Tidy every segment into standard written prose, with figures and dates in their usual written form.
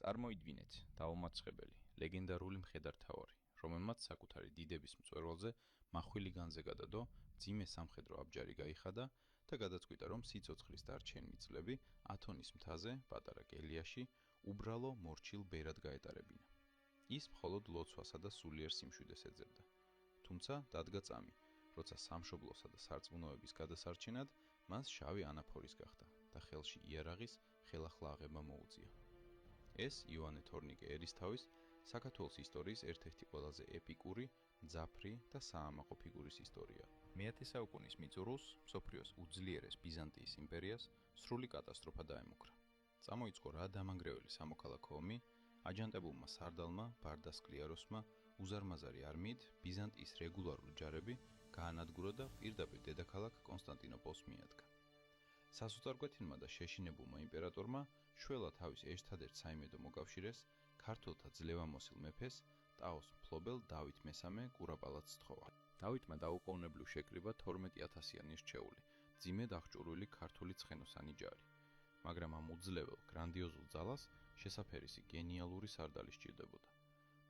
წარმოიდგინეთ, დაუმარცხებელი, ლეგენდარული მხედართმთავარი, რომელმაც საკუთარი დიდების მწვერვალზე მახვილი განზე გადადო, მძიმე სამხედრო აბჯარი გაიხადა და გადაწყვიტა, რომ სიცოცხლის დარჩენილი წლები ათონის მთაზე, პატარა კელიაში, უბრალო მორჩილ ბერად გაეტარებინა. ის მხოლოდ ლოცვასა და სულიერ სიმშვიდეს ეძებდა. თუმცა დადგა წამი, როცა სამშობლოსა და სარწმუნოების გადასარჩენად მას შავი ანაფორის გახდა და ხელში იარაღის ხელახლა აღება მოუწია. ეს იოანე თორნიკე ერისთავის საქართველოს ისტორიის ერთ-ერთი ყველაზე ეპიკური, მძაფრი და საამაყო ფიგურის ისტორია. მე-10 საუკუნის მიწურულს, მსოფლიოს უძლიერეს ბიზანტიის იმპერიას სრული კატასტროფა დაემუქრა. წამოიწყო რა დამანგრეველი სამოქალაქო ომი, აჯანყებულმა სარდალმა, ბარდას-კლიაროსმა, უზარმაზარი არმიით ბიზანტიის რეგულარული ჯარები გაანადგურა და პირდაპირ დედაქალაქ კონსტანტინოპოლს მიადგა. სასოწარკვეთილმა და შეშინებულმა იმპერატორმა შველა თავის ერთადერთ საიმედო მოკავშირეს, ქართველთა ძლევამოსილ მეფეს, ტაოს მფლობელ დავით მესამე კურაპალატს სთხოვა. დავითმა დაუყოვნებლივ შეკრიბა 12,000-იანი რჩეული, მძიმედ აღჭურვილი ქართული ცხენოსანი ჯარი. მაგრამ ამ უძლებელ, გრანდიოზულ ძალას შესაფერისი გენიალური სარდალი სჭირდებოდა.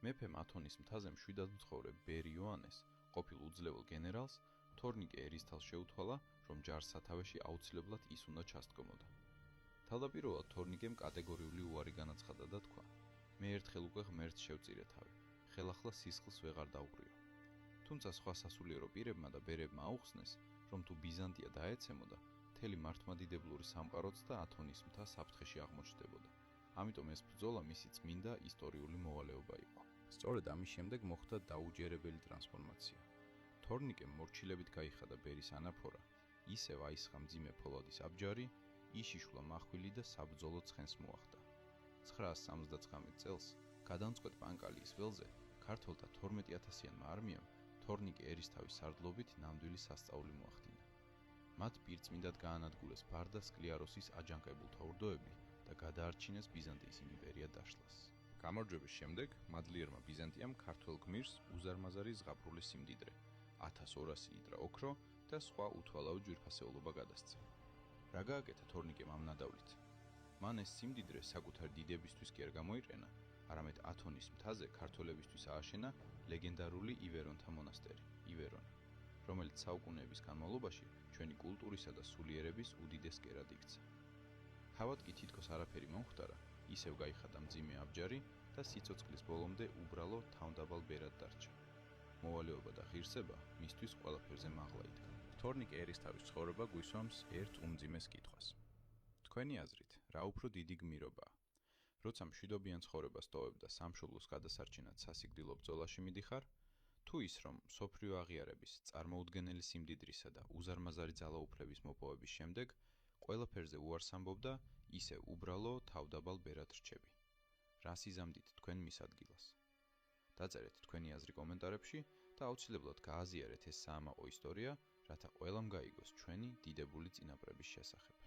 მეფემ ათონის მთაზე მშვიდად მცხოვრებ ბერ იოანეს, ყოფილ უძლებელ გენერალს, თორნიკე ერისთალს შეუთვალა, რომ ჯარს სათავეში აუცილებლად ის უნდა ჩასდგომოდა. თავდაპირველად თორნიკემ კატეგორიული უარი განაცხადა და თქვა: მე ერთხელ უკვე ღმერთს შევწირე თავი, ხელახლა სისხლს ვეღარ დავღრიო. თუმცა სხვა სასულიერო პირებმა და ბერებმა აუხსნეს, რომ თუ ბიზანტია დაეცემოდა, მთელი მართლმადიდებლური სამყაროც და ათონის მთა საფრთხეში აღმოჩნდებოდა. ამიტომ ეს ბრძოლა მისი წმინდა ისტორიული მოვალეობა იყო. სწორედ ამის შემდეგ მოხდა დაუჯერებელი ტრანსფორმაცია. თორნიკემ მორჩილებით გაიხადა ბერის ანაფორა, ისევ აისხა მძიმე ფოლადის აბჯარი, იშიშვლა მახვილი და საბრძოლო ცხენს მოახდა. 979 წელს გადამწყვეტ პანკალიის ველზე ქართველთა 12,000-იანმა არმიამ თორნიკე ერისთავის სარდლობით ნამდვილი სასწაული მოახდინა. მათ პირწმინდად გაანადგურეს ბარდას-კლიაროსის აჯანყებულთა ორდოები და გადაარჩინეს ბიზანტიის იმპერია დაშლას. გამარჯვების შემდეგ მადლიერმა ბიზანტიამ ქართველ გმირს უზარმაზარი ზღაპრული სიმდიდრე, 1200 ლიტრა ოქრო და სხვა უთვალავი ჯვირფასეულობა გადასცა. რა გააკეთა თორნიკემ ამ ნადავლით? მან ეს სიმდიდრე საკუთარი დიდებისთვის კი არ გამოიყენა, არამედ ათონის მთაზე ქართველებისთვის ააშენა ლეგენდარული ივერონთა მონასტერი, ივერონი, რომელიც საუკუნეების განმავლობაში ჩვენი კულტურისა და სულიერების უდიდეს კერად იქცა. თავად კი თითქოს არაფერი მომხდარა, ისევ გაიხადა მძიმე აბჯარი და სიცოცხლის ბოლომდე უბრალო თავდაბალ ბერად დარჩა. მოვალეობა და ღირსება მისთვის ყველაფერზე მაღლა იდგა. თორნიკე ერისთავის ცხოვრება გვისვამს ერთ უმძიმეს კითხვას. თქვენი აზრით, რა უფრო დიდი გმირობაა? როცა მშვიდობიან ცხოვრებას ტოვებ და სამშობლოს გადასარჩენად სასიკვდილო ბრძოლაში მიდიხარ, თუ ის რომ მსოფლიო აღიარების, წარმოუდგენელი სიმდიდრისა და უზარმაზარი ძალაუფლების მოპოვების შემდეგ ყველაფერზე უარს ამბობ და ისევ უბრალო თავდაბალ ბერად რჩები. რას იზამთით თქვენ მის ადგილას? დაწერეთ თქვენი აზრი კომენტარებში და აუცილებლად გააზიარეთ ეს საამაყო ისტორია, რათა ყველამ გაიგოს ჩვენი დიდებული წინაპრების შესახებ.